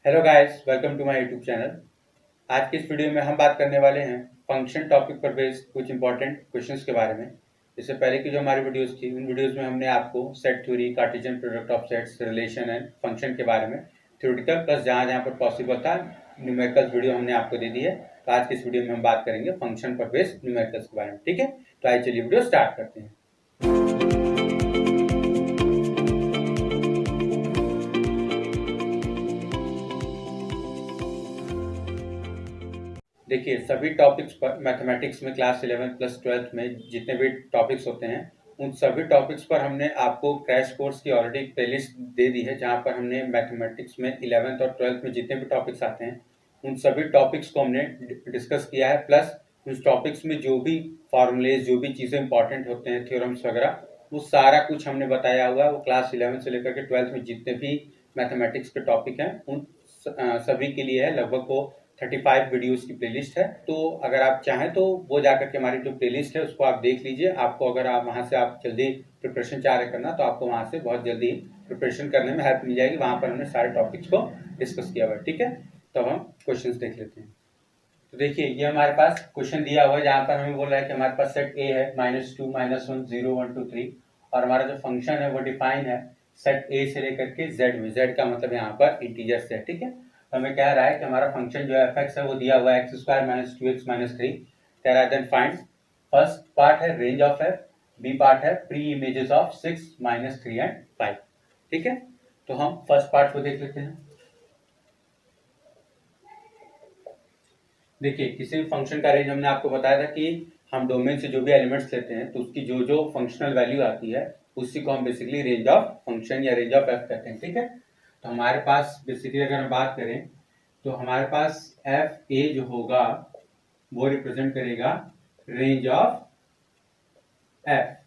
Hello guys, welcome to my YouTube channel. आज की इस वीडियो में हम बात करने वाले हैं फंक्शन टॉपिक पर बेस्ड कुछ इंपॉर्टेंट क्वेश्चंस के बारे में। इससे पहले की जो हमारी वीडियोस थी, उन वीडियोस में हमने आपको set theory, Cartesian product of sets, relation and function के बारे में थ्योरेटिकल प्लस जहाँ जहाँ पर पॉसिबल था न्यूमेरिकल वीडियो हमने आपको दे दी है। तो आज की इस वीडियो में हम बात करेंगे फंक्शन पर बेस्ड न्यूमेरिकल्स के बारे में। ठीक है, तो आइए चलिए वीडियो स्टार्ट करते हैं। देखिए, सभी टॉपिक्स पर मैथमेटिक्स में क्लास 11 प्लस 12 में जितने भी टॉपिक्स होते हैं, उन सभी टॉपिक्स पर हमने आपको क्रैश कोर्स की ऑलरेडी प्लेलिस्ट दे दी है, जहां पर हमने मैथमेटिक्स में 11th और 12th में जितने भी टॉपिक्स आते हैं उन सभी टॉपिक्स को हमने डिस्कस किया है। प्लस उस टॉपिक्स में जो भी फॉर्मूलेज, जो भी चीज़ें इंपॉर्टेंट होते हैं, थ्योरम्स वगैरह, वो सारा कुछ हमने बताया हुआ है। वो क्लास 11 से लेकर के 12th में जितने भी मैथमेटिक्स के टॉपिक हैं उन सभी के लिए है। लगभग वो 35 वीडियोस की प्लेलिस्ट है। तो अगर आप चाहें तो वो जाकर के हमारी जो प्लेलिस्ट है उसको आप देख लीजिए। आपको अगर आप वहाँ से आप जल्दी प्रिपरेशन चाह रहे करना, तो आपको वहाँ से बहुत जल्दी प्रिपरेशन करने में हेल्प मिल जाएगी। वहाँ पर हमने सारे टॉपिक्स को डिस्कस किया हुआ है। ठीक है, तो हम क्वेश्चन देख लेते हैं। तो देखिए, ये हमारे पास क्वेश्चन दिया हुआ है जहाँ पर हमें बोल रहा है कि हमारे पास सेट ए है -2 -1 0 1 2 3, और हमारा जो फंक्शन है वो डिफाइन है सेट ए से लेकर के जेड में। जेड का मतलब यहाँ पर इंटीजर्स है। ठीक है, तो हमें कह रहा है कि हमारा फंक्शन जो है एफ एक्स है वो दिया हुआ है x² - 2x - 3। कह रहा है देन फाइंड। फर्स्ट पार्ट है range of f, b part है प्री इमेजेस ऑफ 6 - 3 एंड 5। ठीक है, तो हम फर्स्ट पार्ट को देख लेते हैं। देखिए, किसी भी फंक्शन का रेंज हमने आपको बताया था कि हम डोमेन से जो भी एलिमेंट्स लेते हैं तो उसकी जो जो फंक्शनल वैल्यू आती है उसी को हम बेसिकली रेंज ऑफ फंक्शन या रेंज ऑफ एफ कहते हैं। ठीक है, तो हमारे पास बेसिकली अगर हम बात करें तो हमारे पास एफ ए जो होगा वो रिप्रेजेंट करेगा रेंज ऑफ एफ।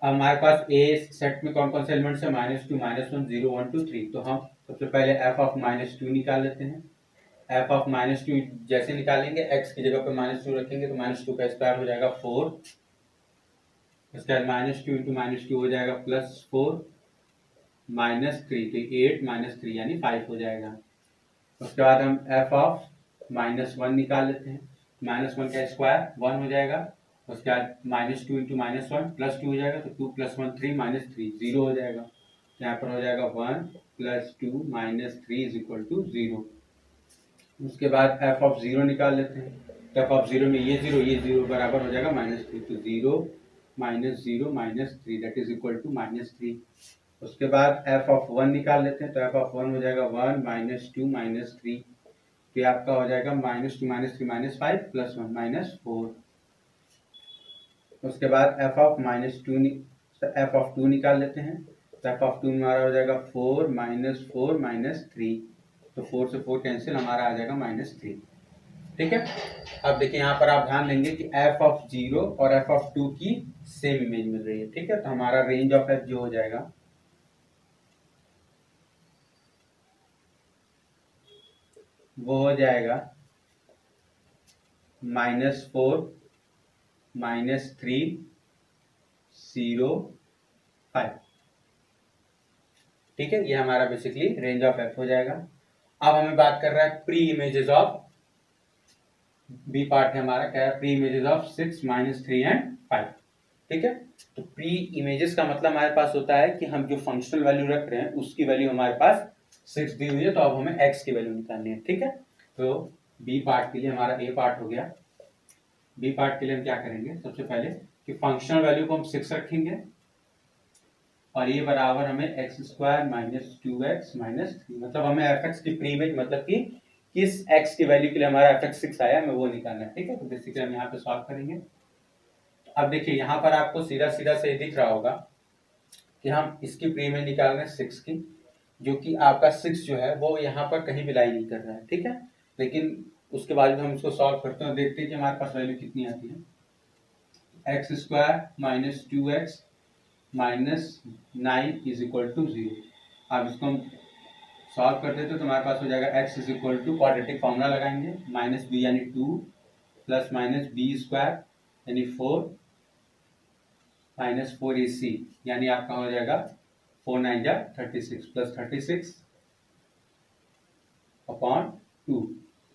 अब हमारे पास ए सेट में कौन कौन से एलिमेंट्स है? -2 -1 0 1 2 3। तो हम सबसे पहले एफ ऑफ -2 निकाल लेते हैं। एफ ऑफ -2 जैसे निकालेंगे, एक्स की जगह पे -2 रखेंगे तो -2 का स्क्वायर हो जाएगा 4। इसके बाद -2 इंटू -2 हो जाएगा +4 -3, तो 8 - 3 यानी 5 हो जाएगा। उसके बाद हम एफ ऑफ -1 निकाल लेते हैं। -1 का स्क्वायर 1 हो जाएगा। उसके बाद -2 इंटू -1 +2 हो जाएगा, तो 2 + 1 3 -3 0 हो जाएगा। यहाँ पर हो जाएगा 1 + 2 - 3 = 0। उसके बाद एफ ऑफ 0 निकाल लेते हैं। तो एफ ऑफ 0 में ये 0 बराबर हो जाएगा -3, तो 0 - 0 - 3 दैट इज इक्वल टू -3। उसके बाद एफ ऑफ 1 निकाल लेते हैं। तो एफ ऑफ 1 हो जाएगा 1 - 2 - 3, तो आपका हो जाएगा -2 - 3 -5 + 1 -4। उसके बाद एफ ऑफ -2 निकाल लेते हैं। तो एफ ऑफ 2 हमारा हो जाएगा 4 - 4 - 3, तो 4 से 4 कैंसिल, हमारा आ जाएगा -3। ठीक है, अब देखिए यहाँ पर आप ध्यान देंगे कि एफ ऑफ 0 और एफ ऑफ 2 की सेम इमेज मिल रही है। ठीक है, तो हमारा रेंज ऑफ एफ जो हो जाएगा वो हो जाएगा -4 -3 0 5। ठीक है, ये हमारा बेसिकली रेंज ऑफ एफ हो जाएगा। अब हमें बात कर रहा है preimages of b part है हमारा, क्या है? Preimages of 6 - 3 and 5। ठीक है, तो प्री इमेजेस का मतलब हमारे पास होता है कि हम जो फंक्शनल वैल्यू रख रहे हैं उसकी वैल्यू हमारे पास 6 दी हुई है, तो अब हमें x की वैल्यू निकालनी है। ठीक है, तो बी पार्ट के लिए हमारा ए पार्ट हो गया। बी पार्ट के लिए हम क्या करेंगे? सबसे पहले कि फंक्शनल वैल्यू को हम 6 रखेंगे और ये बराबर हमें x² - 2x - 3, मतलब हमें एफ एक्स की प्री इमेज, मतलब कि किस x की वैल्यू के लिए हमारा एफ एक्स 6 आया, हमें वो निकालना है। ठीक है, तो बेसिकली हम यहाँ पे सॉल्व करेंगे। अब देखिए, यहाँ पर आपको सीधा सीधा से दिख रहा होगा कि हम इसकी प्री इमेज निकाल रहे हैं 6 की, जो कि आपका 6 जो है वो यहाँ पर कहीं भी लाई नहीं कर रहा है। ठीक है, लेकिन उसके बाद हम इसको सॉल्व करते हैं और देखते हैं कि हमारे पास वैल्यू कितनी आती है। x² - 2x - 9 = 0। अब इसको हम सॉल्व कर देते तो हमारे पास हो जाएगा x = क्वाड्रेटिक फॉर्मूला लगाएंगे, -b यानी 2 + -b² यानी 4 -4ac, यानी आपका हो जाएगा 4 9 जा 36 + 36 अपॉन 2।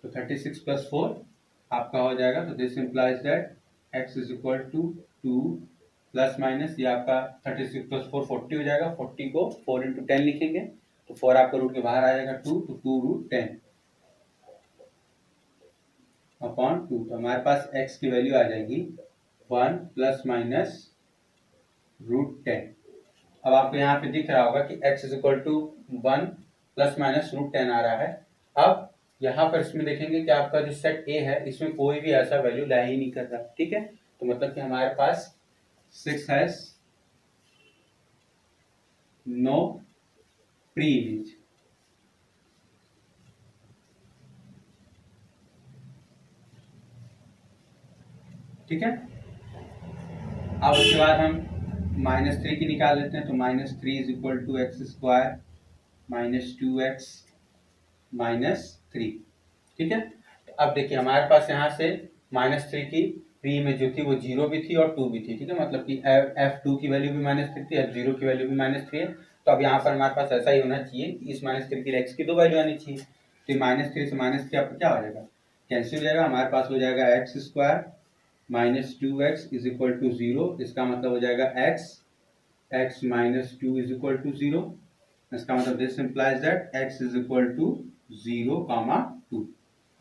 तो 36 प्लस 4 आपका हो जाएगा। तो this implies that x is equal to 2 plus minus ये आपका 36 प्लस 4 40 हो जाएगा। 40 को 4 इंटू 10 लिखेंगे तो 4 आपका रूट के बाहर आ जाएगा 2, तो 2 रूट 10 अपॉन 2। तो हमारे पास x की वैल्यू आ जाएगी 1 प्लस माइनस रूट 10। अब आपको यहाँ पे दिख रहा होगा कि x is equal to 1 plus minus root 10 आ रहा है। अब यहाँ पर इसमें देखेंगे कि आपका जो सेट ए है इसमें कोई भी ऐसा वैल्यू ला ही नहीं कर रहा, ठीक है। तो मतलब कि हमारे पास 6 हैज नो प्री इमेज, ठीक है। अब उसके बाद हम -3 की निकाल लेते हैं। तो -3 is equal to x square minus 2x minus 3, ठीक है। तो अब देखिए हमारे पास यहाँ से -3 की प्री इमेज जो थी वो 0 भी थी और 2 भी थी, ठीक है। मतलब कि f2 की वैल्यू भी -3 थी, f0 की वैल्यू भी -3 है। तो अब यहाँ पर हमारे पास ऐसा ही होना चाहिए कि इस -3 की x की 2 वैल्यू आनी चाहिए। तो -3 से -3 आपका क्या हो जाएगा, कैंसिल हो जाएगा। हमारे पास हो जाएगा x square minus 2x is equal to 0। इसका मतलब हो जाएगा x minus 2 is equal to 0। इसका मतलब this implies that x is equal to 0,2।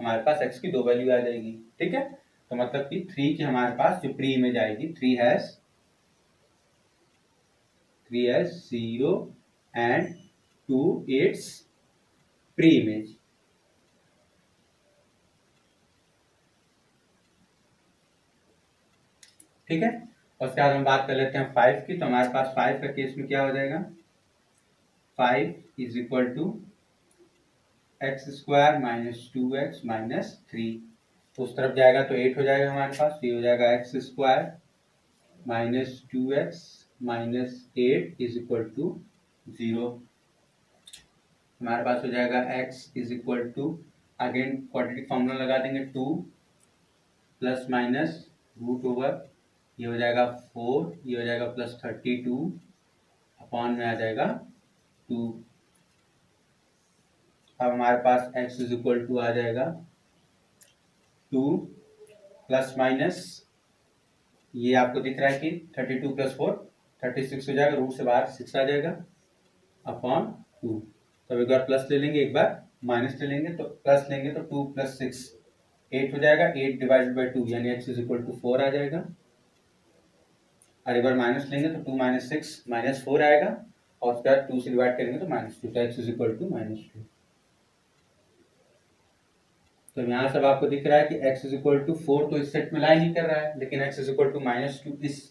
हमारे पास x की 2 वैल्यू आ जाएगी, ठीक है। तो मतलब कि 3 की हमारे पास जो प्री इमेज आएगी 3 has 0 and 2 it's pre image, ठीक है। और उसके बाद हम बात कर लेते हैं 5 की। तो हमारे पास 5 का केस में क्या हो जाएगा, 5 is equal to x square minus 2x minus 3। तो उस तरफ जाएगा तो 8 हो जाएगा हमारे पास। ये हो जाएगा x square minus 2x minus 8 is equal to 0। हमारे पास हो जाएगा x is equal to, again quadratic formula लगा देंगे, 2 प्लस माइनस रूट ओवर ये हो जाएगा 4, ये हो जाएगा प्लस 32 अपॉन में आ जाएगा 2। अब हमारे पास x इज इक्वल टू आ जाएगा 2 प्लस माइनस ये आपको दिख रहा है कि 32 प्लस 4 36 हो जाएगा, रूट से बाहर 6 आ जाएगा अपॉन 2। तो एक बार प्लस ले लेंगे एक बार माइनस ले लेंगे। तो प्लस लेंगे तो 2 प्लस 6 8 हो जाएगा, 8 डिवाइडेड बाई 2 यानी x इज इक्वल टू 4 आ जाएगा। और एक बार माइनस लेंगे तो 2 माइनस 6 माइनस 4 आएगा और उसके बाद 2 से डिवाइड करेंगे तो -2, तो x इज इक्वल टू -2। तो यहाँ सब आपको दिख रहा है कि x इज इक्वल टू 4 तो इस सेट में लाई नहीं कर रहा है, लेकिन x इज इक्वल टू -2 इस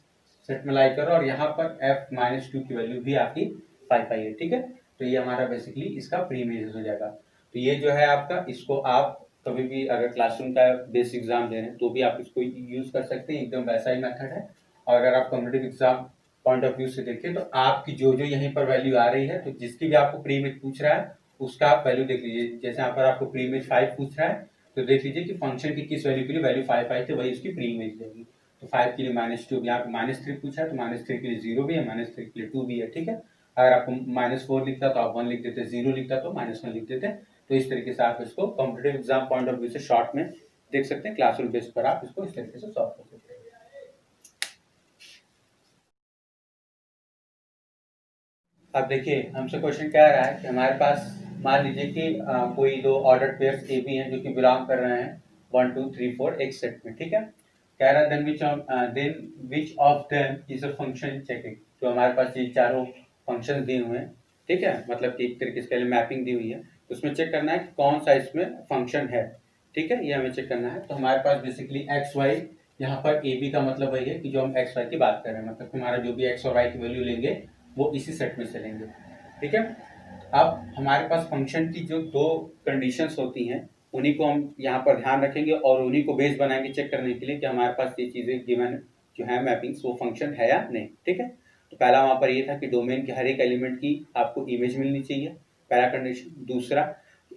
सेट में लाई कर रहा है और यहाँ पर f -2 की वैल्यू भी आपकी 5 आई है, ठीक है। तो ये हमारा बेसिकली इसका प्री इमेज हो जाएगा। तो ये जो है आपका, इसको आप कभी भी अगर क्लासरूम का बेसिक एग्जाम दे रहे हैं तो भी आप इसको यूज कर सकते हैं, एकदम वैसा ही मेथड है। और अगर आप competitive exam point of view से देखें तो आपकी जो जो यहीं पर वैल्यू आ रही है, तो जिसकी भी आपको प्री इमेज पूछ रहा है उसका आप वैल्यू देख लीजिए। जैसे यहाँ पर आपको प्री इमेज 5 पूछ रहा है तो देख लीजिए कि फंक्शन की किस वैल्यू के लिए वैल्यू 5 आई थी, वही उसकी प्री इमेज देगी। तो 5 के लिए -2, यहाँ पे -3 पूछा है तो -3 के लिए 0 भी है, -3 के लिए 2 भी है, ठीक है। अगर आपको -4 लिखता तो आप 1 लिख देते, 0 लिखता तो -1 लिख देते। तो इस तरीके से आप इसको competitive exam point of view से शॉर्ट में देख सकते हैं। क्लासरूम बेस पर आप इसको इस तरीके से सॉल्व कर सकते हैं। अब देखिए हमसे क्वेश्चन क्या आ रहा है कि हमारे पास मान लीजिए कि कोई दो ऑर्डर पेयर्स ए बी हैं जो कि बिलोंग कर रहे हैं 1 2 3 4 एक सेट में, ठीक है। कह रहा है then which of them is a function checking. तो हमारे पास ये चारों फंक्शन दिए हुए हैं, ठीक है, मतलब कि एक तरीके से मैपिंग दी हुई है। तो उसमें चेक करना है कि कौन सा इसमें फंक्शन है, ठीक है, ये हमें चेक करना है। तो हमारे पास बेसिकली एक्स वाई, यहाँ पर ए बी का मतलब वही है कि जो हम एक्स वाई की बात कर रहे हैं, मतलब हमारा जो भी एक्स और वाई की वैल्यू लेंगे वो इसी सेट में से लेंगे, ठीक है। अब हमारे पास फंक्शन की जो दो कंडीशंस होती हैं उन्हीं को हम यहाँ पर ध्यान रखेंगे और उन्हीं को बेस बनाएंगे चेक करने के लिए कि हमारे पास ये चीज़ें गिवन जो है मैपिंग्स वो फंक्शन है या नहीं, ठीक है। तो पहला वहाँ पर ये था कि डोमेन के हर एक एलिमेंट की आपको इमेज मिलनी चाहिए, पहला कंडीशन। दूसरा,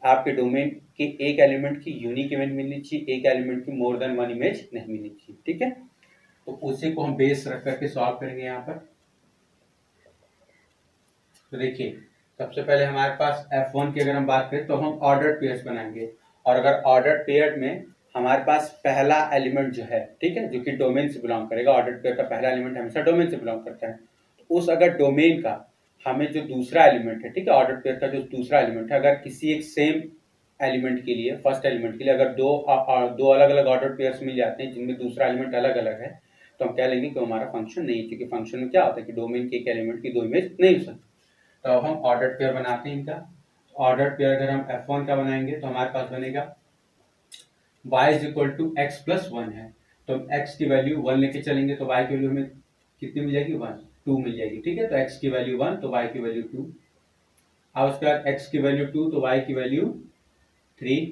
आपके डोमेन के एक एलिमेंट की यूनिक इमेज मिलनी चाहिए, एक एलिमेंट की मोर देन वन इमेज नहीं मिलनी चाहिए, ठीक है। तो उसी को हम बेस रख करके सॉल्व करेंगे यहाँ पर। तो देखिए सबसे पहले हमारे पास F1 की अगर हम बात करें तो हम ऑर्डर्ड पेयर्स बनाएंगे, और अगर ऑर्डर्ड पेयर में हमारे पास पहला एलिमेंट जो है, ठीक है, जो कि डोमेन से बिलोंग करेगा, ऑर्डर्ड पेयर का पहला एलिमेंट हमेशा डोमेन से बिलोंग करता है, तो उस अगर डोमेन का हमें जो दूसरा एलिमेंट है, ठीक है, ऑर्डर्ड पेयर का जो दूसरा एलिमेंट है, अगर किसी एक सेम एलिमेंट के लिए, फर्स्ट एलिमेंट के लिए अगर दो अलग अलग ऑर्डर्ड पेयर्स मिल जाते हैं जिनमें दूसरा एलिमेंट अलग अलग है, तो हम क्या लेंगे कि हमारा फंक्शन नहीं है, क्योंकि फंक्शन में क्या होता है कि डोमेन के एक एलिमेंट की दो इमेज नहीं हो सकती। तो अब हम ऑर्डर्ड पेयर बनाते हैं इनका। ऑर्डर्ड पेयर अगर हम F1 का बनाएंगे तो हमारे पास बनेगा y is equal to x plus one है, तो हम x की वैल्यू 1 लेके चलेंगे तो y की वैल्यू हमें कितनी मिल जाएगी, 1 2 मिल जाएगी, ठीक है, तो x की वैल्यू 1 तो y की वैल्यू 2। अब उसके बाद x की वैल्यू 2 तो y की वैल्यू 3।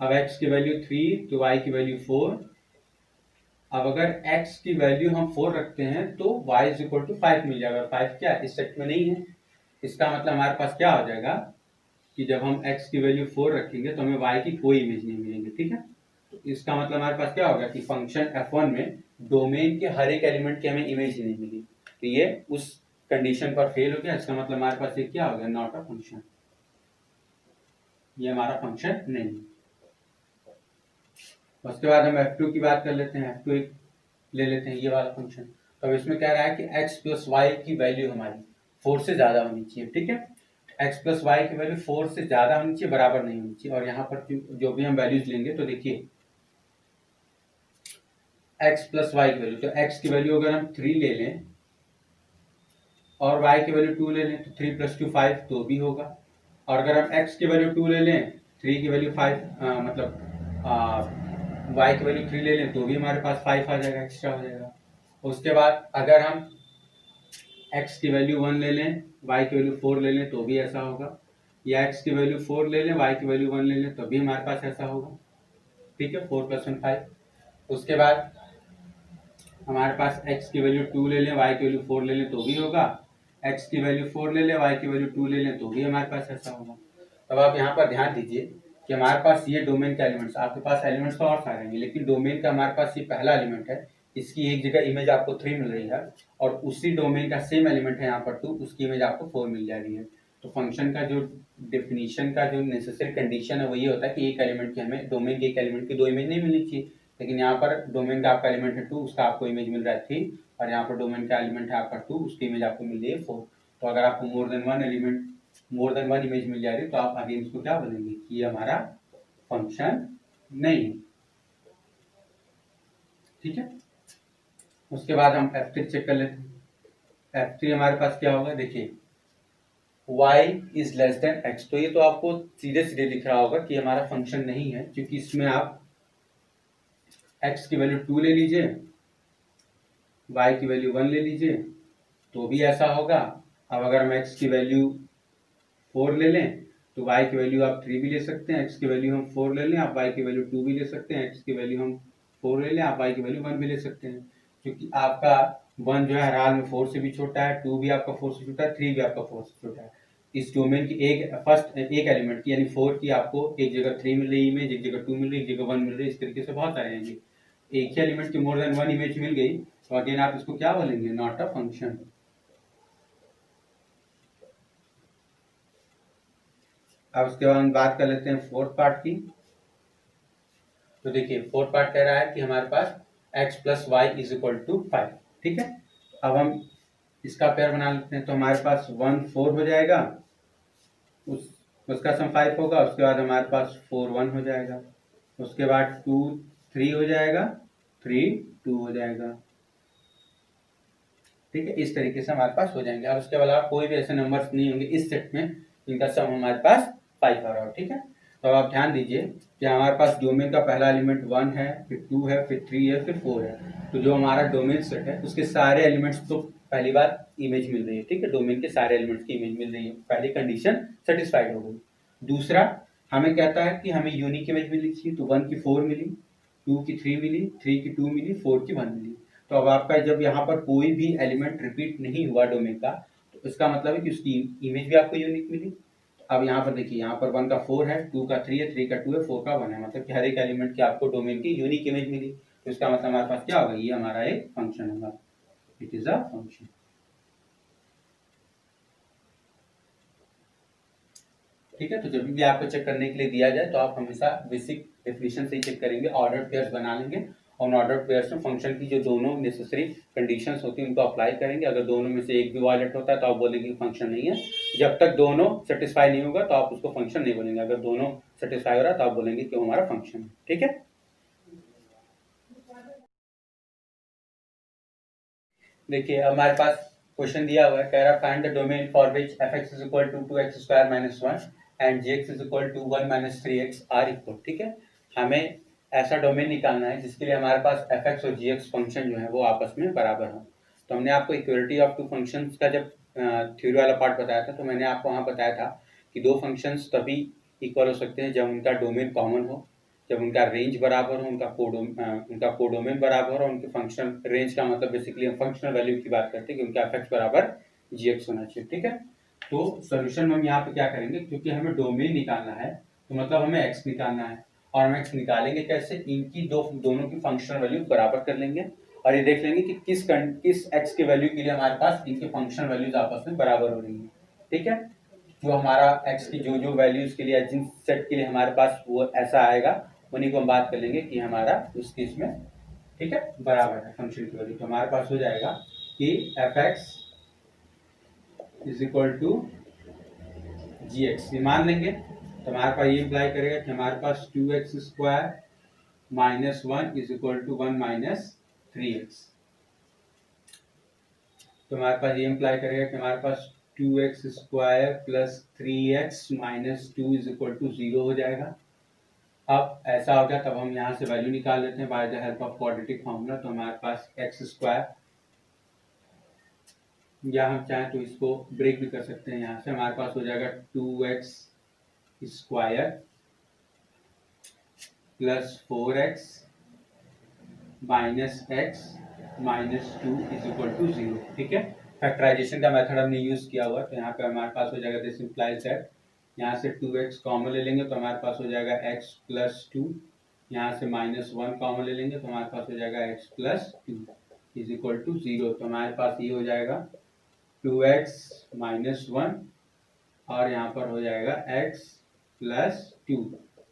अब x की वैल्यू 3 तो y की वैल्यू 4। अब अगर x की वैल्यू हम 4 रखते हैं तो y इज इक्वल टू 5 मिल जाएगा, 5 क्या इस सेट में नहीं है, इसका मतलब हमारे पास क्या हो जाएगा कि जब हम x की वैल्यू 4 रखेंगे तो हमें y की कोई इमेज नहीं मिलेगी, ठीक है, तो इसका मतलब हमारे पास क्या होगा कि फंक्शन F1 में डोमेन के हर एक एलिमेंट की हमें इमेज ही नहीं मिली, तो ये उस कंडीशन पर फेल हो गया, इसका मतलब हमारे पास ये क्या हो गया, नॉट अ फंक्शन, ये हमारा फंक्शन नहीं। उसके बाद हम F2 की बात कर लेते हैं, F2 एक ले लेते हैं ये वाला फंक्शन। तो अब इसमें कह रहा है कि x प्लस वाई की वैल्यू हमारी 4 से ज्यादा होनी चाहिए, ठीक है, x प्लस वाई की वैल्यू 4 से ज्यादा होनी चाहिए, बराबर नहीं होनी चाहिए, और यहाँ पर जो भी हम वैल्यूज लेंगे तो देखिए x प्लस वाई की वैल्यू, तो x की वैल्यू अगर हम 3 ले लें और y की वैल्यू 2 ले लें तो 3 प्लस 2 5 तो भी होगा, और अगर हम x की वैल्यू 2 ले लें 3 की वैल्यू 5 मतलब y की वैल्यू 3 ले लें तो भी हमारे पास 5 आ जाएगा, एक्स्ट्रा हो जाएगा। उसके बाद अगर हम x की वैल्यू 1 ले लें y की वैल्यू 4 ले लें तो भी ऐसा होगा, या x की वैल्यू 4 ले लें y की वैल्यू 1 ले लें तो भी हमारे पास ऐसा होगा, ठीक है, 4 प्लस 1 5। उसके बाद हमारे पास x की वैल्यू 2 ले लें y की वैल्यू 4 ले लें तो भी होगा, x की वैल्यू 4 ले लें y की वैल्यू 2 ले लें तो भी हमारे पास ऐसा होगा। तब आप यहाँ पर ध्यान दीजिए कि हमारे पास ये डोमेन के एलिमेंट्स, आपके पास एलिमेंट्स तो और सारे हैं लेकिन डोमेन का हमारे पास ये पहला एलिमेंट है, इसकी एक जगह इमेज आपको 3 मिल रही है, और उसी डोमेन का सेम एलिमेंट है यहाँ पर 2, उसकी इमेज आपको 4 मिल जा रही है। तो फंक्शन का जो डेफिनेशन का जो नेसेसरी कंडीशन है वो ये होता है कि एक एलिमेंट की हमें डोमेन के एक एलिमेंट की दो इमेज नहीं मिलनी चाहिए, लेकिन यहाँ पर डोमेन का आपका एलिमेंट है 2, उसका आपको इमेज मिल रहा है 3, और यहाँ पर डोमेन का एलिमेंट है आपका 2, उसकी इमेज आपको मिल रही है 4। तो अगर आपको मोर देन वन इमेज मिल जा रही है तो आप आगे इसको क्या बोलेंगे कि ये हमारा फंक्शन नहीं है, ठीक है। उसके बाद हम F3 चेक कर लेते हैं। F3 हमारे पास क्या होगा, देखिए y is less than x, तो ये तो आपको सीधे सीधे दिख रहा होगा कि हमारा फंक्शन नहीं है, क्योंकि इसमें आप x की वैल्यू 2 ले लीजिए y की वैल्यू 1 ले लीजिए तो भी ऐसा होगा। अब अगर हम x की वैल्यू 4 ले लें तो y की वैल्यू आप 3 भी ले सकते हैं, x की वैल्यू हम 4 ले लें आप y की वैल्यू 2 भी ले सकते हैं, x की वैल्यू हम 4 ले लें आप y की वैल्यू 1 भी ले सकते हैं, क्योंकि आपका 1 जो है हर हाल में 4 से भी छोटा है, 2 भी आपका 4 से छोटा है, 3 भी आपका 4 से छोटा है। इस डोमेन की एक एलिमेंट की यानी 4 की आपको एक जगह 3 मिल रही इमेज, एक जगह 2 मिल रही, एक जगह 1 मिल रही, इस तरीके से बहुत सारे हैं। एक ही एलिमेंट की मोर देन 1 इमेज मिल गई तो अगेन आप इसको क्या बोलेंगे, नॉट अ फंक्शन। अब उसके बाद हम बात कर लेते हैं फोर्थ पार्ट की। तो देखिए फोर्थ पार्ट कह रहा है कि हमारे पास x plus y is equal to 5, ठीक है। अब हम इसका पेयर बना लेते हैं, तो हमारे पास 1 4 हो जाएगा, उसका सम 5 होगा, उसके बाद हमारे पास 4 1 हो जाएगा, उसके बाद 2 3 हो जाएगा, 3 2 हो जाएगा, ठीक है, इस तरीके से हमारे पास हो जाएंगे। अब उसके अलावा कोई भी ऐसे नंबर्स नहीं होंगे इस सेट में जिनका सम हमारे पास 5 आ रहा हो, ठीक है। तो आप ध्यान दीजिए कि हमारे पास डोमेन का पहला एलिमेंट 1 है, फिर 2 है, फिर 3 है, फिर 4 है, तो जो हमारा डोमेन सेट है उसके सारे एलिमेंट्स तो पहली बार इमेज मिल रही है, ठीक है, डोमेन के सारे एलिमेंट्स की इमेज मिल रही है, पहली कंडीशन सेटिस्फाइड हो गई। दूसरा हमें कहता है कि हमें यूनिक इमेज मिलनी चाहिए, तो 1 की 4 मिली, 2 की 3 मिली, 3 की 2 मिली, 4 की 1 मिली। तो अब आपका जब यहाँ पर कोई भी एलिमेंट रिपीट नहीं हुआ डोमेन का, तो इसका मतलब है कि उसकी इमेज भी आपको यूनिक मिली। अब यहाँ पर देखिए, यहाँ पर 1 का 4 है, 2 का 3 है, 3 का 2 है, 4 का 1 है, मतलब कि हर एक एलिमेंट की आपको डोमेन की यूनिक इमेज मिली, तो इसका मतलब हमारे पास क्या होगा, ये हमारा एक फंक्शन होगा, इट इज अ फंक्शन। ठीक है। तो जब भी आपको चेक करने के लिए दिया जाए तो आप हमेशा बेसिक डेफिनेशन से ही चेक करेंगे, ऑर्डर पेयर्स बना लेंगे और ऑर्डर पेयर्स में फंक्शन की जो दोनों नेसेसरी कंडीशंस होती हैं उनको अप्लाई करेंगे। अगर दोनों में से एक भी वायलेट होता है तो आप बोलेंगे फंक्शन नहीं है। जब तक दोनों सेटिस्फाई नहीं होगा तो आप उसको फंक्शन नहीं बोलेंगे। अगर दोनों सेटिस्फाई हो रहा है तो आप बोलेंगे कि हमारा फंक्शन है। ठीक है। देखिए हमारे पास क्वेश्चन दिया हुआ है, कह रहा find the domain for which f(x) is equal to 2x square minus 1 and gx is equal to 1 minus 3x are equal। ठीक है, हमें ऐसा डोमेन निकालना है जिसके लिए हमारे पास f(x) और gx फंक्शन जो है वो आपस में बराबर हो। तो हमने आपको इक्वलिटी ऑफ टू फंक्शंस का जब थ्योरी वाला पार्ट बताया था तो मैंने आपको वहाँ बताया था कि दो फंक्शंस तभी इक्वल हो सकते हैं जब उनका डोमेन कॉमन हो, जब उनका रेंज बराबर हो, उनका कोडोमेन बराबर हो, उनके फंक्शन रेंज का मतलब बेसिकली हम फंक्शनल वैल्यू की बात करते हैं कि उनका f(x) बराबर gx होना चाहिए। ठीक है, तो सोल्यूशन में हम यहाँ पे क्या करेंगे, क्योंकि हमें डोमेन निकालना है तो मतलब हमें x निकालना है और हम x निकालेंगे कैसे, इनकी दोनों की फंक्शनल वैल्यू बराबर कर लेंगे और ये देख लेंगे कि किस x के वैल्यू के लिए हमारे पास इनके फंक्शनल वैल्यूज आपस में बराबर हो रही है। ठीक है, जो हमारा x की जो वैल्यूज के लिए जिन सेट के लिए हमारे पास वो ऐसा आएगा उन्हीं को हम बात कर लेंगे कि हमारा उस केस में ठीक है बराबर है फंक्शन की वैल्यू। तो हमारे पास हो जाएगा कि f(x) is equal to gx, ये मान लेंगे तो हमारे पास ये इम्प्लाई करेगा कि हमारे पास 2x square minus 1 is equal to 1 minus 3x। तो हमारे पास ये इम्प्लाई करेगा कि हमारे पास 2x square plus 3x minus 2 is equal to 0 हो जाएगा। अब ऐसा हो गया तब हम यहाँ से वैल्यू निकाल लेते हैं by the help of quadratic formula. तो हमारे पास x स्क्वायर, या हम चाहें तो इसको ब्रेक भी कर सकते हैं, यहाँ से हमारे पास हो जाएगा 2x square plus 4x minus x minus 2 is equal to 0। ठीक है, फैक्टराइजेशन का मेथड हमने यूज किया हुआ तो यहाँ पे हमारे पास हो जाएगा दिस इंप्लाइज दैट, यहाँ से 2x कॉमन ले लेंगे तो हमारे पास हो जाएगा x प्लस 2, यहाँ से माइनस 1 कॉमन ले लेंगे तो हमारे पास हो जाएगा x plus 2 is equal to 0। तो हमारे पास ये हो जाएगा 2x माइनस 1 और यहाँ पर हो जाएगा x plus 2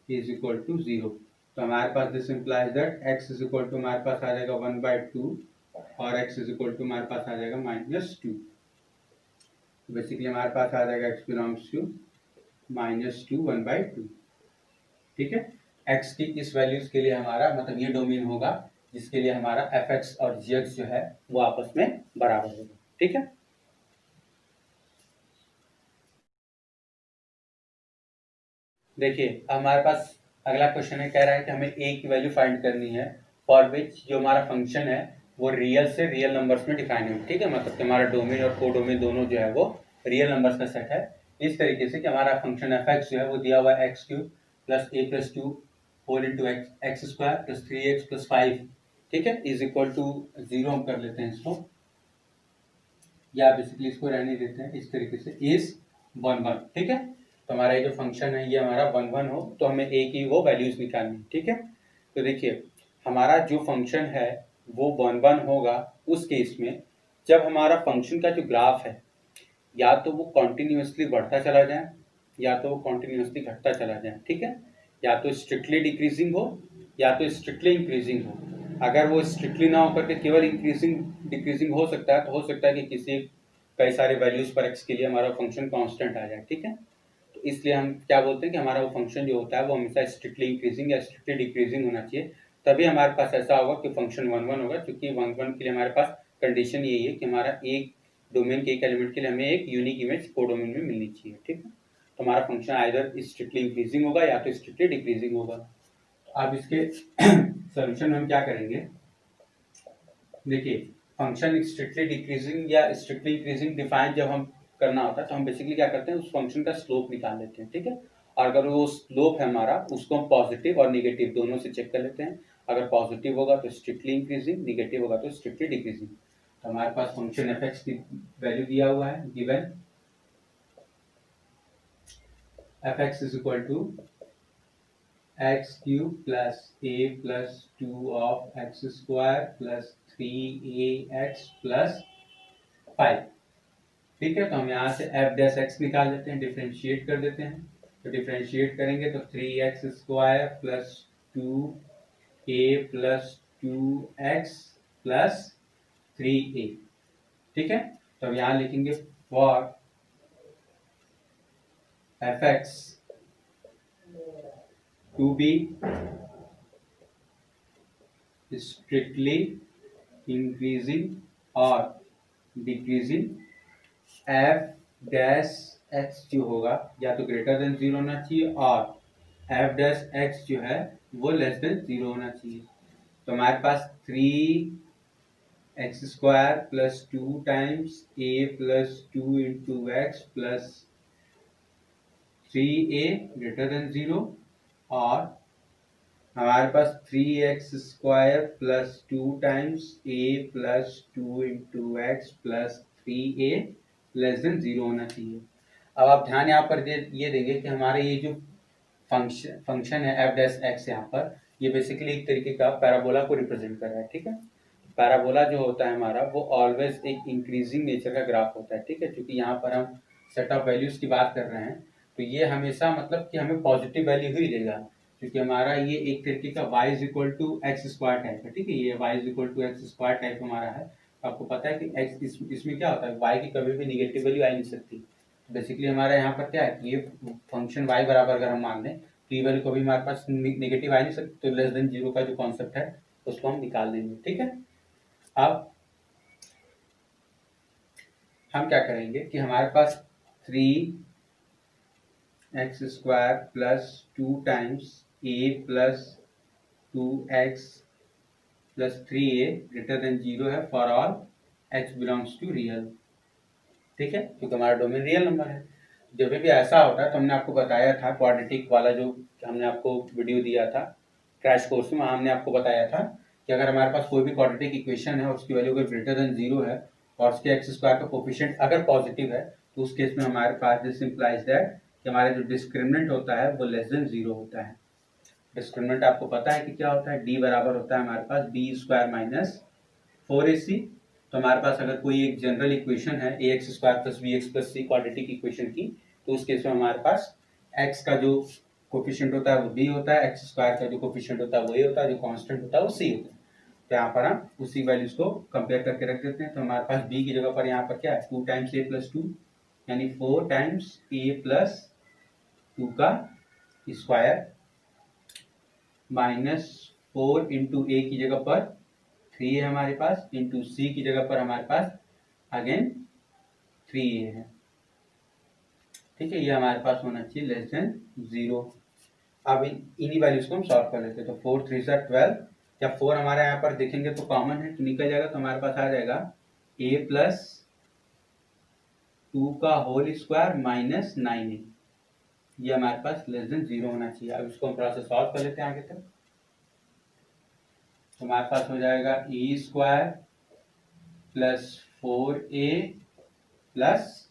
is equal to 0। तो हमारे पास this implies that x is equal to हमारे पास आ जाएगा 1/2 और x इज इक्वल टू हमारे पास आ जाएगा -2। बेसिकली हमारे पास आ जाएगा x बिलोंग्स टू -2 1/2। ठीक है, x की इस वैल्यूज के लिए हमारा मतलब ये डोमेन होगा जिसके लिए हमारा f(x) और gx जो है वो आपस में बराबर होगा। ठीक है, देखिए हमारे पास अगला क्वेश्चन है, कह रहा है कि हमें a की वैल्यू फाइंड करनी है फॉर विच जो हमारा फंक्शन है वो रियल से रियल नंबर्स में डिफाइन है। ठीक है, मतलब कि हमारा डोमेन और कोडोमेन दोनों जो है वो रियल नंबर्स का सेट है। इस तरीके से कि हमारा फंक्शन f(x) जो है वो दिया हुआ है x³ plus a plus 2 whole into x square plus 3x plus 5। ठीक है, इज इक्वल टू 0 हम कर लेते हैं इसको, या बेसिकली इसको रहने देते हैं इस तरीके से, इज 1 1। ठीक है, तो हमारा ये जो फंक्शन है ये हमारा 1 1 हो तो हमें a की वो वैल्यूज निकालनी। ठीक है, तो देखिए हमारा जो फंक्शन है वो 1 1 होगा उस केस में जब हमारा फंक्शन का जो ग्राफ है या तो वो कॉन्टिन्यूसली बढ़ता चला जाए या तो वो कॉन्टिन्यूसली घटता चला जाए। ठीक है, या तो स्ट्रिक्टली डिक्रीजिंग हो या तो स्ट्रिक्टली इंक्रीजिंग हो। अगर वो स्ट्रिक्टली ना होकर के केवल इंक्रीजिंग डिक्रीजिंग हो सकता है तो हो सकता है कि किसी कई सारे वैल्यूज पर x के लिए हमारा फंक्शन कांस्टेंट आ जाए। ठीक है, तो इसलिए हम क्या बोलते हैं कि हमारा वो फंक्शन जो होता है वो हमेशा स्ट्रिक्टली इंक्रीजिंग या स्ट्रिक्टली डिक्रीजिंग होना चाहिए, तभी हमारे पास ऐसा होगा कि फंक्शन 1 1 होगा। क्योंकि 1 1 के लिए हमारे पास कंडीशन यही है कि हमारा एक डोमेन के एक एलिमेंट के लिए हमें एक यूनिक इमेज कोडोमेन में मिलनी चाहिए। ठीक है, तो हमारा फंक्शन आइदर स्ट्रिक्टली इंक्रीजिंग होगा या तो स्ट्रिक्टली डिक्रीजिंग होगा। अब इसके सॉल्यूशन में हम क्या करेंगे, देखिए फंक्शन स्ट्रिक्टली डिक्रीजिंग या स्ट्रिक्टली इंक्रीजिंग डिफाइन जब हम करना होता है तो हम बेसिकली क्या करते हैं उस फंक्शन का स्लोप निकाल लेते हैं। ठीक है, और अगर वो स्लोप है हमारा उसको हम पॉजिटिव और निगेटिव दोनों से चेक कर लेते हैं। अगर पॉजिटिव होगा तो स्ट्रिक्टली इंक्रीजिंग, निगेटिव होगा तो स्ट्रिक्टली डिक्रीजिंग। तो हमारे पास फंक्शन f(x) की वैल्यू दिया हुआ है, given f(x) is equal to x³ plus a plus 2 of x square plus 3ax plus 5। ठीक है, तो हम यहाँ से f' x निकाल लेते हैं, डिफ्रेंशिएट कर देते हैं। तो डिफ्रेंशिएट करेंगे तो 3x² plus 2a plus 2x plus 3a। ठीक है, तो अब यहाँ लिखेंगे for fx to be strictly increasing or decreasing, f dash x जो होगा या तो ग्रेटर देन 0 होना चाहिए और f डैश x जो है वो लेस देन 0 होना चाहिए। तो हमारे पास 3x² plus 2 times a plus 2 into x plus 3a greater than 0 और हमारे पास 3x² plus 2 times a plus 2 into x plus 3a less than 0 होना चाहिए। अब आप ध्यान यहाँ पर ये देंगे कि हमारे ये जो फंक्शन है f डैश x यहाँ पर ये बेसिकली एक तरीके का पैराबोला को रिप्रेजेंट कर रहा है। ठीक है, पैराबोला जो होता है हमारा वो ऑलवेज एक इंक्रीजिंग नेचर का ग्राफ होता है। ठीक है, क्योंकि यहाँ पर हम सेट ऑफ वैल्यूज की बात कर रहे हैं तो ये हमेशा मतलब कि हमें पॉजिटिव वैल्यू ही देगा, क्योंकि हमारा ये एक तरीके का y is equal to x square type है। ठीक है, ये y is equal to x square type हमारा है। आपको पता है कि x इसमें क्या होता है, y की कभी भी निगेटिव वैल्यू आ नहीं सकती। बेसिकली हमारा यहाँ पर क्या है कि ये फंक्शन y बराबर अगर हम मान लें तो ये वैल्यू कभी हमारे पास निगेटिव आ नहीं सकती, तो लेस देन 0 का जो कॉन्सेप्ट है उसको हम निकाल देंगे। ठीक है, अब हम क्या करेंगे कि हमारे पास 3x² plus 2 times a plus 2x plus 3a greater than 0 है for all h belongs to real. ठीक है, क्योंकि हमारा डोमेन रियल नंबर है। जब भी ऐसा होता है तो हमने आपको बताया था क्वाड्रेटिक वाला जो हमने आपको वीडियो दिया था क्रैश कोर्स में, हमने आपको बताया था कि अगर हमारे पास कोई भी क्वाड्रेटिक इक्वेशन है और उसकी वैल्यू अगर ग्रेटर देन 0 है और उसके x² का कोफिशिएंट अगर पॉजिटिव है तो उस केस में हमारे पास दिस इंप्लाइज दैट कि हमारा जो डिस्क्रिमिनेंट होता है वो लेस देन 0 होता है। डिस्क्रिमिनेंट आपको पता है कि क्या होता है, d बराबर होता है हमारे पास b² माइनस 4ac। तो हमारे पास अगर कोई एक जनरल इक्वेशन है ax² plus bx plus c quadratic equation की, तो उस केस में हमारे पास x का जो कोफिशिएंट होता है वो b होता है, x² का जो कोफिशिएंट होता है वो a होता है, जो कांस्टेंट होता है वो c होता है। तो यहाँ पर हम उसी वैल्यूज को कंपेयर करके रख देते हैं। तो हमारे पास b की जगह पर यहाँ पर क्या है 2 टाइम्स a प्लस 2 यानी 4 टाइम्स a प्लस 2 का स्क्वायर माइनस 4 इंटू a की जगह पर 3 है हमारे पास, इंटू c की जगह पर हमारे पास अगेन 3a है। ठीक है, ये हमारे पास होना चाहिए लेस देन 0। अब इन्हीं वैल्यूज को हम सॉल्व कर लेते हैं। तो 4 3 सा 12, जब 4 हमारे यहाँ पर देखेंगे तो कॉमन है तो निकल जाएगा, तो हमारे पास आ जाएगा a प्लस 2 का होल स्क्वायर माइनस 9a। ये हमारे पास लेस देन 0 होना चाहिए। अब इसको हम थोड़ा सा सॉल्व कर लेते हैं आगे तक। तो हमारे पास हो जाएगा a² plus 4a plus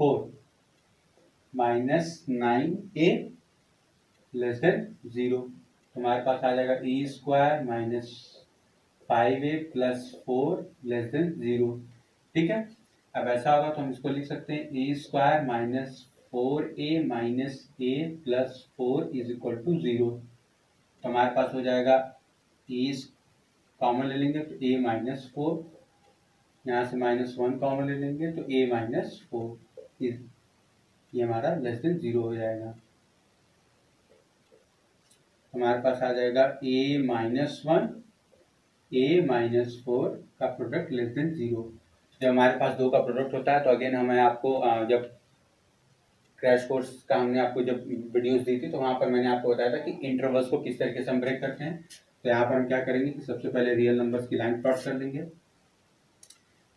4 minus 9a less than 0। तो हमारे पास आ जाएगा a² minus 5a plus 4 less than 0। ठीक है, अब ऐसा होगा तो हम इसको लिख सकते हैं a² minus 4a minus a plus 4 is equal to 0। तो हमारे पास हो जाएगा a कॉमन ले लेंगे तो a माइनस 4, यहाँ से -1 कॉमन ले लेंगे तो a माइनस 4, ये हमारा लेस देन 0 हो जाएगा। हमारे पास आ जाएगा a माइनस 1 a माइनस 4 का प्रोडक्ट लेस देन 0। जब हमारे पास दो का प्रोडक्ट होता है तो अगेन हमें आपको जब क्रैश कोर्स का हमने आपको जब वीडियोस दी थी तो वहाँ पर मैंने आपको बताया था कि इंटरवल्स को किस तरीके से हम ब्रेक करते हैं। तो यहाँ पर हम क्या करेंगे कि सबसे पहले रियल नंबर्स की लाइन प्लॉट कर लेंगे। a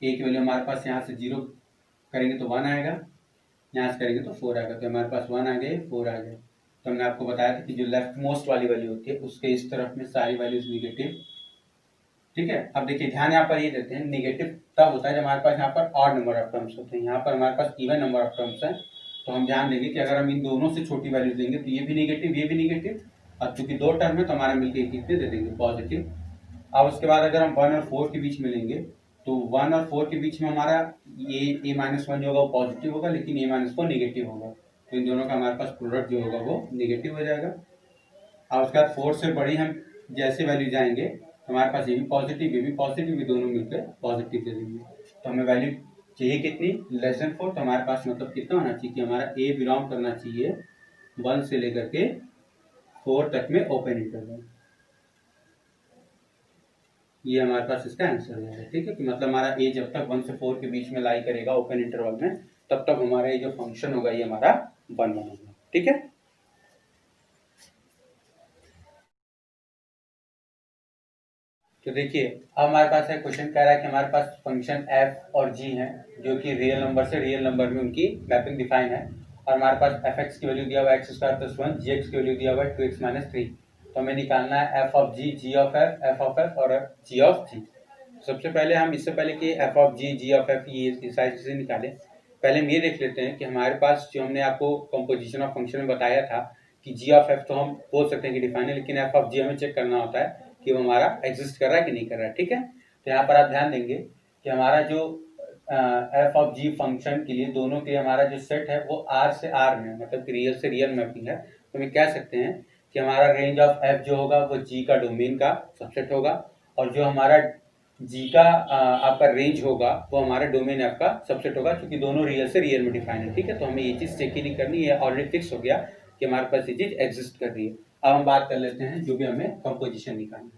की वैल्यू हमारे पास यहाँ से 0 करेंगे तो 1 आएगा, यहाँ से करेंगे तो 4 आएगा। तो हमारे पास 1 आ गए 4 आ गए। तो हमने आपको बताया था कि जो लेफ्ट मोस्ट वाली वैल्यू होती है उसके इस तरफ में सारी वैल्यूज निगेटिव। ठीक है, अब देखिए ध्यान यहाँ पर ये देते हैं, निगेटिव तब होता है जब हमारे पास यहाँ पर ऑड नंबर ऑफ टर्म्स होते हैं। यहाँ पर हमारे पास इवन नंबर ऑफ टर्म्स है, तो हम ध्यान देंगे कि अगर हम इन दोनों से छोटी वैल्यूज लेंगे तो ये भी निगेटिव ये भी निगेटिव, और चूंकि दो टर्म है तो हमारा मिलकर कितने दे देंगे पॉजिटिव। अब उसके बाद अगर हम 1 और 4 के बीच में लेंगे तो 1 और 4 के बीच में हमारा a माइनस 1 जो होगा वो पॉजिटिव होगा, लेकिन a माइनस 4 निगेटिव होगा। तो इन दोनों का हमारे पास प्रोडक्ट जो होगा वो निगेटिव हो जाएगा। और उसके बाद 4 से बड़ी हम जैसे वैल्यू जाएंगे तो हमारे पास ये भी पॉजिटिव, ये दोनों मिलकर पॉजिटिव दे देंगे। तो हमें वैल्यू चाहिए कितनी, <4। तो हमारे पास मतलब कितना होना चाहिए कि हमारा ए बिलोंग करना चाहिए 1 से लेकर के 4 तक में ओपन इंटरवल। ये हमारे पास इसका आंसर है। ठीक है, कि मतलब हमारा ए जब तक 1 से 4 के बीच में लाई करेगा ओपन इंटरवल में, तब तक हमारा ये जो फंक्शन होगा ये हमारा 1 होगा। ठीक है, तो देखिए अब हमारे पास एक क्वेश्चन कह रहा है कि हमारे पास फंक्शन एफ और जी है जो कि रियल नंबर से रियल नंबर में उनकी मैपिंग डिफाइन है, और हमारे पास एफ एक्स की वैल्यू दिया हुआ है x² + 1, जी एक्स की वैल्यू दिया हुआ है 2x - 3। तो हमें निकालना है f of g of f of f और जी ऑफ जी। सबसे पहले हम इससे पहले कि f of g of f ये सारी चीज़ें निकालें, पहले हम ये देख लेते हैं कि हमारे पास जो हमने आपको कंपोजिशन ऑफ फंक्शन में बताया था कि जी ऑफ एफ तो हम बोल सकते हैं कि डिफाइन है, लेकिन एफ ऑफ जी हमें चेक करना होता है कि वो हमारा एग्जिस्ट कर रहा है कि नहीं कर रहा है। ठीक है, तो यहाँ पर आप ध्यान देंगे कि हमारा जो एफ ऑफ जी फंक्शन के लिए दोनों के लिए हमारा जो सेट है वो आर से आर में, मतलब कि रियल से रियल मैपिंग है। तो हम कह सकते हैं कि हमारा रेंज ऑफ एफ जो होगा वो जी का डोमेन का सबसेट होगा, और जो हमारा जी का आपका रेंज होगा वो हमारा डोमेन एफ का सबसेट होगा, क्योंकि दोनों रियल से रियल में डिफाइन है। ठीक है, तो हमें ये चीज़ चेक ही नहीं करनी है, ऑलरेडी फिक्स हो गया कि हमारे पास ये चीज़ एग्जिस्ट कर रही है। अब हम बात कर लेते हैं जो भी हमें कंपोजिशन निकालना है।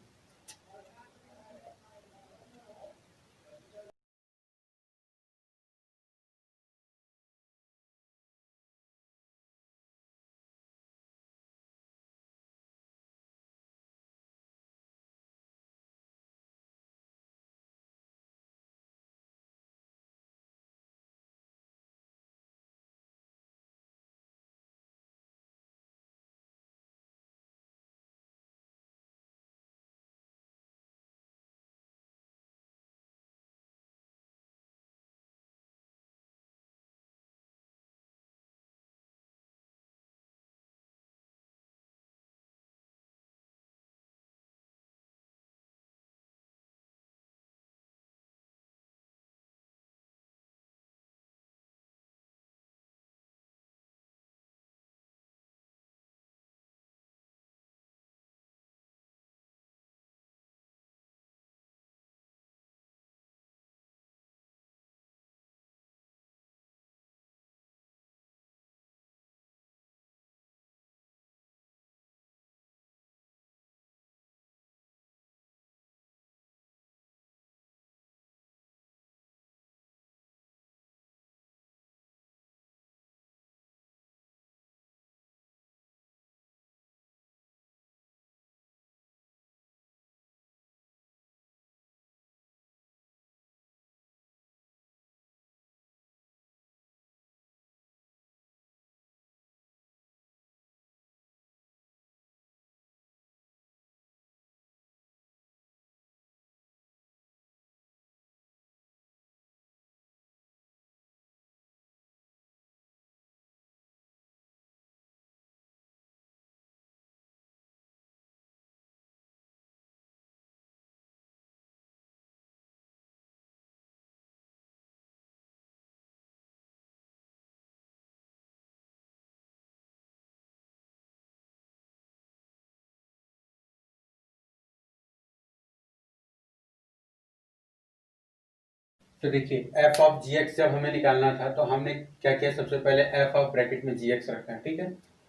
तो देखिए एफ ऑफ जी एक्स जब हमें निकालना था तो हमने क्या किया, सबसे पहले एफ ऑफ ब्रैकेट में जी एक्स रखा है। ठीक है,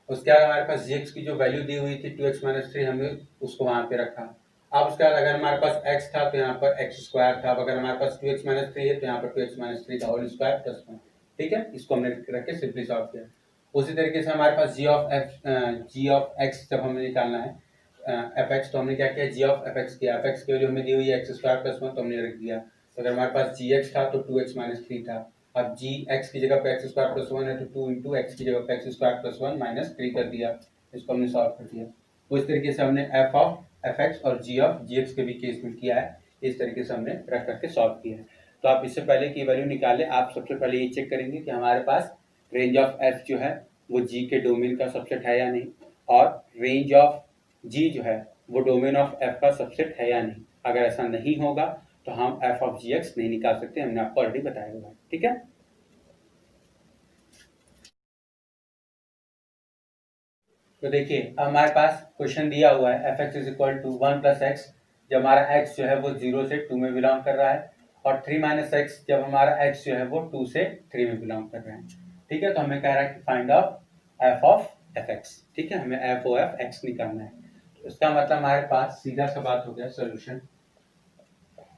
उसके बाद हमारे पास जी एक्स की जो वैल्यू दी हुई थी 2x - 3, हमने उसको वहां पे रखा। अब उसके बाद अगर हमारे पास x था तो यहाँ पर x² था, अब अगर हमारे पास 2x - 3 है तो यहाँ पर 2x - 3 का होल स्क्वायर प्लस 1। ठीक है, इसको हमने रख के सिंपली सॉल्व किया। उसी तरीके से हमारे पास जी ऑफ एक्स जब हमें निकालना है एफ एक्स, तो हमने क्या किया, जी ऑफ एफ एक्स किया। एफ एक्स की वैल्यू हमें दी हुई है x² + 1, तो हमने रख दिया। तो अगर हमारे पास जी एक्स था तो 2x - 3 था। अब जी एक्स की जगह पे x² + 1 है तो 2 इंटू एक्स की जगह पे x² + 1 - 3 कर दिया। इसको हमने सॉल्व कर दिया। उस तरीके से हमने एफ ऑफ एफ एक्स और जी ऑफ जी एक्स के भी केस में किया है, इस तरीके से हमने रख करके सॉल्व किया है। तो आप इससे पहले की वैल्यू निकालें, आप सबसे पहले ये चेक करेंगे कि हमारे पास रेंज ऑफ एफ जो है वो जी के डोमेन का सबसेट है या नहीं, और रेंज ऑफ जी जो है वो डोमेन ऑफ एफ का सबसेट है या नहीं। अगर ऐसा नहीं होगा तो हम एफ ऑफ जी एक्स नहीं निकाल सकते, हमने आपको ऑलरेडी बताया हुआ है। ठीक है। तो देखिए अब हमारे पास क्वेश्चन दिया हुआ है f(x) is equal to 1 plus x, जब हमारा x जो है वो 0 से 2 में बिलोंग कर रहा है, और 3 माइनस एक्स जब हमारा x जो है वो 2 से 3 में बिलोंग कर रहा है। ठीक है, तो हमें कह रहा है कि find out f of fx। ठीक है, हमें f o f x निकालना है। तो इसका मतलब हमारे पास सीधा सा बात हो गया सोल्यूशन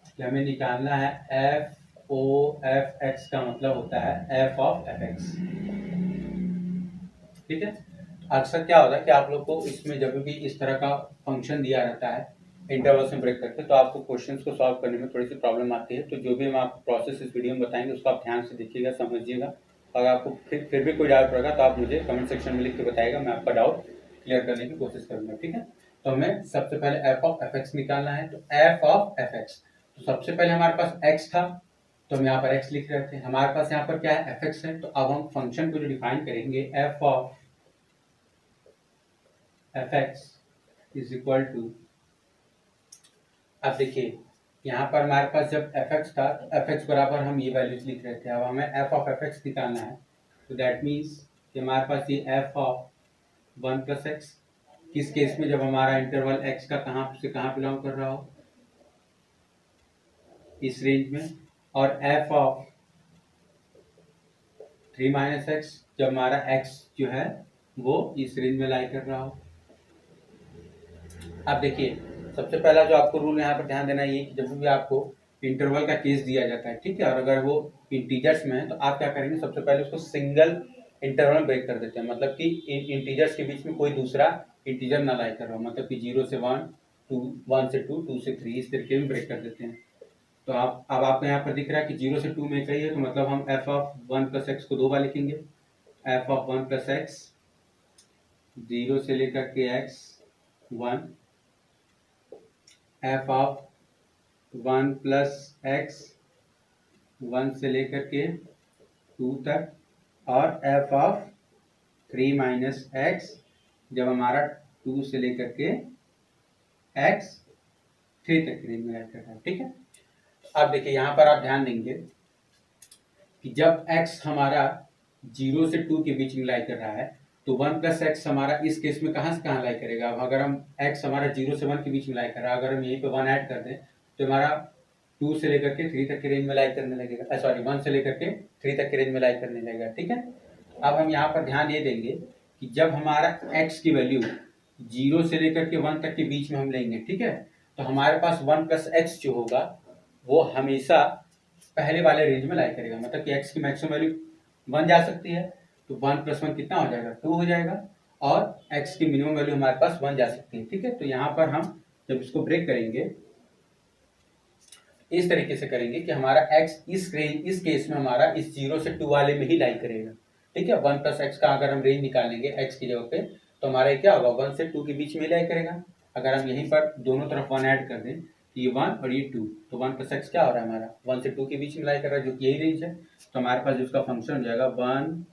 कि हमें निकालना है f o f x का मतलब होता है f ऑफ fx। ठीक है, अक्सर क्या होता है कि आप लोग को इसमें जब भी इस तरह का फंक्शन दिया रहता है इंटरवल में ब्रेक करके, तो आपको क्वेश्चंस को सॉल्व करने में थोड़ी सी प्रॉब्लम आती है। तो जो भी हम आपको प्रोसेस इस वीडियो में बताएंगे उसको आप ध्यान से देखिएगा, समझिएगा। अगर आपको फिर भी कोई डाउट रहेगा तो आप मुझे कमेंट सेक्शन में लिख के बताइएगा, मैं आपका डाउट क्लियर करने की कोशिश करूंगा। ठीक है, तो हमें सबसे पहले एफ ऑफ एफ एक्स निकालना है। तो एफ ऑफ एफ एक्स, तो सबसे पहले हमारे पास एक्स था तो हम यहाँ पर एक्स लिख रहे थे। हमारे पास यहाँ पर क्या है, एफ एक्स है। तो अब हम फंक्शन को जो डिफाइन करेंगे, f of f x is equal to, अब देखिए यहाँ पर हमारे पास जब एफ एक्स था तो एफ एक्स बराबर हम ये वैल्यूज लिख रहे थे। अब हमें एफ ऑफ एफ एक्स निकालना है। तो दैट मीन्स कि हमारे पास ये एफ ऑफ 1 प्लस एक्स, किस केस में, जब हमारा इंटरवल एक्स का कहाँ से कहाँ बिलोंग कर रहा हो, इस रेंज में, और एफ ऑफ 3 माइनस एक्स जब हमारा एक्स जो है वो इस रेंज में लाई कर रहा हो। अब देखिए सबसे पहला जो आपको रूल यहाँ पर ध्यान देना ये कि जब भी आपको इंटरवल का केस दिया जाता है, ठीक है, और अगर वो इंटीजर्स में है तो आप क्या करेंगे, सबसे पहले उसको सिंगल इंटरवल में ब्रेक कर देते हैं। मतलब कि इंटीजर्स के बीच में कोई दूसरा इंटीजर ना लाई कर रहा हो, मतलब कि 0 से 1, 1 से 2, 2 से 3, इस तरीके में ब्रेक कर देते हैं। तो आप अब आपको यहाँ पर दिख रहा है कि 0 से 2 में कही है, तो मतलब हम एफ ऑफ 1 प्लस एक्स को 2 बार लिखेंगे। एफ ऑफ 1 प्लस एक्स 0 से लेकर के x 1, F of 1 plus x 1 से लेकर के 2 तक, और एफ ऑफ 3 माइनस एक्स जब हमारा 2 से लेकर के एक्स 3 तक रेंज में रहता है। ठीक है, अब देखिए यहाँ पर आप ध्यान देंगे कि जब x हमारा 0 से 2 के बीच में लाई कर रहा है तो 1 प्लस एक्स हमारा इस केस में कहाँ से कहाँ लाई करेगा। अब अगर हम x हमारा 0 से 1 के बीच में लाई कर रहा है, अगर हम यहीं पे 1 ऐड कर दें तो हमारा 2 से लेकर के 3 तक के रेंज में लाई करने लगेगा, सॉरी 1 से लेकर के 3 तक के रेंज में लाई करने लगेगा। ठीक है, अब हम यहाँ पर ध्यान ये देंगे कि जब हमारा x की वैल्यू 0 से लेकर के 1 तक के बीच में हम लेंगे, ठीक है, तो हमारे पास 1 प्लस एक्स जो होगा वो हमेशा पहले वाले रेंज में लाई करेगा। मतलब कि x की मैक्सिमम वैल्यू 1 जा सकती है, तो 1 प्लस 1 कितना हो जाएगा, 2 हो जाएगा, और x की मिनिमम वैल्यू हमारे पास 1 जा सकती है। ठीक है, तो यहाँ पर हम जब इसको ब्रेक करेंगे इस तरीके से करेंगे कि हमारा x इस केस में हमारा इस 0 से 2 वाले में ही लाई करेगा। ठीक है, 1 प्लस एक्स का अगर हम रेंज निकालेंगे x की जगह पे तो हमारा क्या होगा, 1 से 2 के बीच में लाई करेगा। अगर हम यहीं पर दोनों तरफ 1 ऐड कर दें, ये 1 और ये 2, तो 1 प्लस एक्स क्या हो रहा है हमारा 1 से 2 के बीच में लाई कर रहा है, जो कि यही रेंज है। तो हमारे पास जो उसका फंक्शन हो जाएगा 1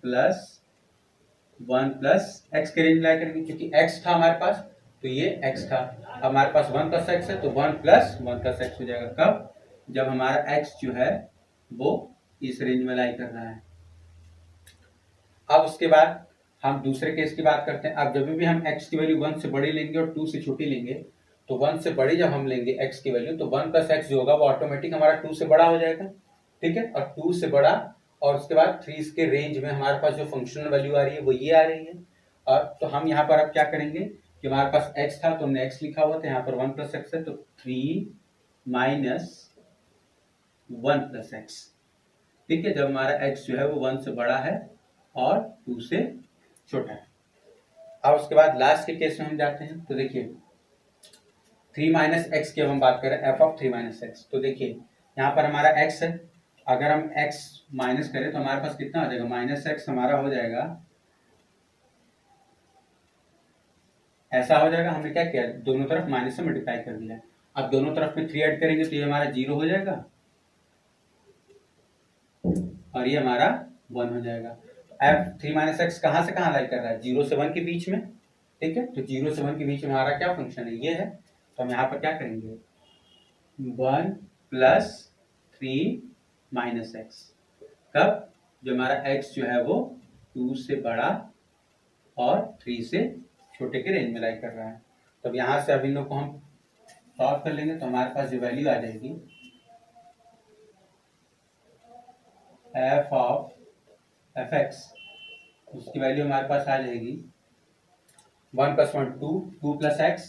प्लस एक्स के रेंज में लाई करेंगे, क्योंकि एक्स था हमारे पास तो ये एक्स था। हमारे पास 1 प्लस एक्स है तो 1 प्लस एक्स हो जाएगा। कब, जब हमारा x जो है वो इस रेंज में लाई कर रहा है। अब उसके बाद हम दूसरे केस की बात करते हैं। अब जब भी हम x की वैल्यू 1 से बड़ी लेंगे और 2 से छोटी लेंगे, तो 1 से बड़ी जब हम लेंगे x की वैल्यू तो 1 प्लस एक्स जो होगा वो ऑटोमेटिक हमारा 2 से बड़ा हो जाएगा। ठीक है, और 2 से बड़ा, और उसके बाद 3 के रेंज में हमारे पास जो फंक्शनल वैल्यू आ रही है वो ये आ रही है। और तो हम यहाँ पर अब क्या करेंगे कि हमारे पास x था तो हमने x लिखा हुआ था, यहाँ पर 1 प्लस एक्स है तो 3 माइनस 1 प्लस एक्स। ठीक है, जब हमारा x जो है वो 1 से बड़ा है और 2 से छोटा है। अब उसके बाद लास्ट के केस में हम जाते हैं। तो देखिए 3 माइनस एक्स की अब हम बात करें, एफ ऑफ 3 माइनस एक्स, तो देखिए यहाँ पर हमारा x है, अगर हम x माइनस करें तो हमारे पास कितना हो जाएगा, माइनस एक्स हमारा हो जाएगा, ऐसा हो जाएगा। हमने क्या किया, दोनों तरफ माइनस से मल्टीप्लाई कर दिया। अब दोनों तरफ में 3 ऐड करेंगे तो ये हमारा 0 हो जाएगा और ये हमारा 1 हो जाएगा। एफ 3 माइनस एक्स कहाँ से कहाँ लाई कर रहा है, 0 से 1 के बीच में। ठीक है, तो 0 से 1 के बीच में हमारा क्या फंक्शन है, ये है। तो हम यहाँ पर क्या करेंगे, 1 प्लस 3 माइनस एक्स। कब, जो हमारा x जो है वो 2 से बड़ा और 3 से छोटे के रेंज में लाई कर रहा है। तो अब यहाँ से अब इन लोग को हम सॉल्व कर लेंगे तो हमारे पास जो वैल्यू आ जाएगी एफ ऑफ एफ एक्स, उसकी वैल्यू हमारे पास आ जाएगी 1 + 1 2, 2 + x,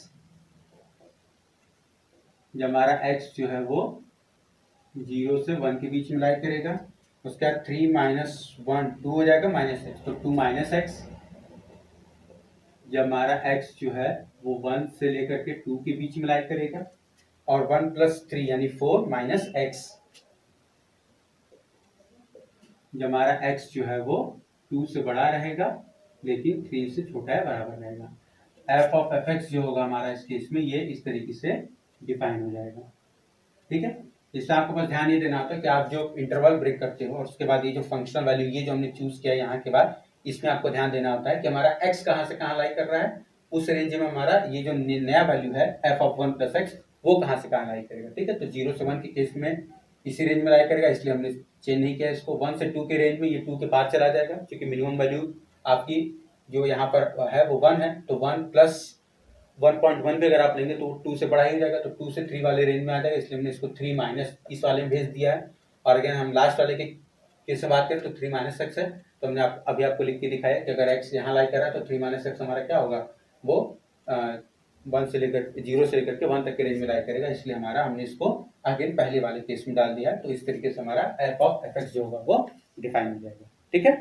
जब हमारा x जो है वो 0 से 1 के बीच में लाई करेगा, उसके बाद 3 - 1 2 हो जाएगा -x, तो 2 - x, जब हमारा x जो है वो 1 से लेकर के 2 के बीच में लाई करेगा, और 1 + 3 यानी 4 - x, जब हमारा x जो है वो 2 से बड़ा रहेगा लेकिन 3 से छोटा है बराबर रहेगा। एफ ऑफ एफ एक्स जो होगा हमारा इस केस में ये इस तरीके से डिफाइन हो जाएगा। ठीक है, इससे आपको बस ध्यान ये देना होता है कि आप जो इंटरवल ब्रेक करते हो और उसके बाद ये जो फंक्शनल वैल्यू ये जो हमने चूज किया यहाँ के बाद, इसमें आपको ध्यान देना होता है कि हमारा x कहाँ से कहाँ लाई कर रहा है, उस रेंज में हमारा ये जो नया वैल्यू है एफ ऑफ 1 + x वो कहाँ से कहाँ लाई करेगा। ठीक है, तो 0 से 1 के केस में इसी रेंज में लाई करेगा, इसलिए हमने चेंज नहीं किया इसको। 1 से 2 के रेंज में ये 2 के पास चला जाएगा, क्योंकि मिनिमम वैल्यू आपकी जो यहाँ पर है वो 1 है, तो 1 + 1.1 भी अगर आप लेंगे तो 2 से बड़ा ही हो जाएगा, तो 2 से 3 वाले रेंज में आ जाएगा, इसलिए हमने इसको 3 - इस वाले में भेज दिया है। और अगर हम लास्ट वाले के केस से बात करें तो 3 - x है, तो हमने अभी आपको लिख के दिखाया कि अगर x यहाँ लाई कर रहा है तो 3 - x हमारा क्या होगा, वो 1 से लेकर 0 से लेकर के 1 तक के रेंज में लाई करेगा, इसलिए हमारा हमने इसको अगेन पहले वाले केस में डाल दिया है। तो इस तरीके से हमारा एफ ऑफ एफ एक्स जो होगा वो डिफाइन हो जाएगा। ठीक है,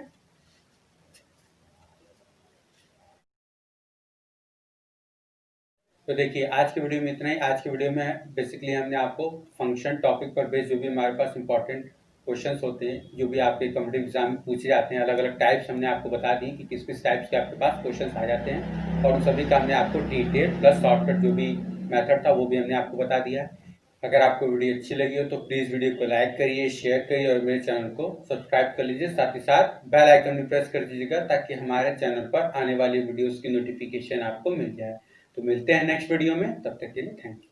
तो देखिए आज के वीडियो में इतना ही। आज के वीडियो में बेसिकली हमने आपको फंक्शन टॉपिक पर बेस्ड जो भी हमारे पास इंपॉर्टेंट क्वेश्चंस होते हैं, जो भी आपके कॉम्पिटिटिव एग्जाम में पूछे जाते हैं, अलग अलग टाइप्स हमने आपको बता दी कि किस किस टाइप्स के आपके पास क्वेश्चंस आ जाते हैं, और उन सभी का हमने आपको डिटेल प्लस शॉर्टकट जो भी मेथड था वो भी हमने आपको बता दिया। अगर आपको वीडियो अच्छी लगी हो तो प्लीज़ वीडियो को लाइक करिए, शेयर करिए और मेरे चैनल को सब्सक्राइब कर लीजिए। साथ ही साथ बेल आइकन भी प्रेस कर दीजिएगा ताकि हमारे चैनल पर आने वाली वीडियोस की नोटिफिकेशन आपको मिल जाए। तो मिलते हैं नेक्स्ट वीडियो में, तब तक के लिए थैंक यू।